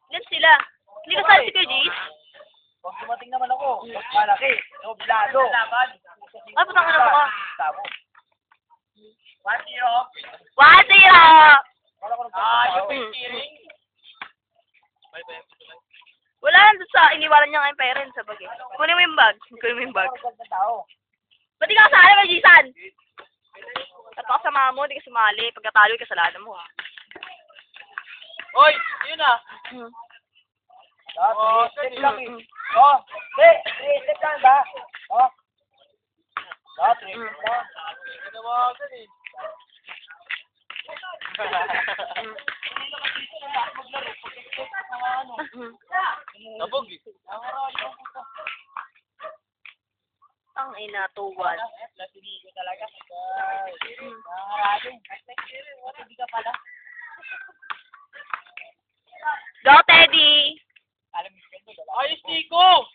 Yan sila. Hindi ka sali si Kuya Jace? Pag dumating naman ako, mas malaki. Noblado. Ay, putang ina mo ka. Tamo. 1-0. 1-0! Yung steering. Wala yan doon sa iniwanan niya ngayong parents sa bag eh. Kunin mo yung bag. Kunin mo yung bag. Ba't di ka kasali, Kuya Jason? At kasama mo, di ka sumali. Pagkatalo, kasalanan mo ha. Hoy, yun ah. Oh, step lang eh. Oh, 3 lang ba? Oh. 3 lang. Tinawagan eh. Nabog eh. Ang ina, 2-1. Lasinigo talaga. Nangarado. Hindi ka pala. Go, Teddy! Ayos, Nico!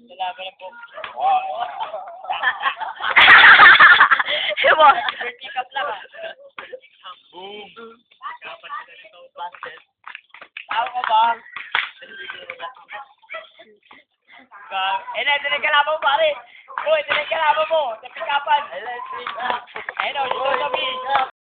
Lalaban ng box. Diba? Pick up lang ah. Boom! Tama ka ba? Ito na yung kalaban mo, pare. Ito na yung kalaban mo. Sa pick-upan. Ayun o, dito kami.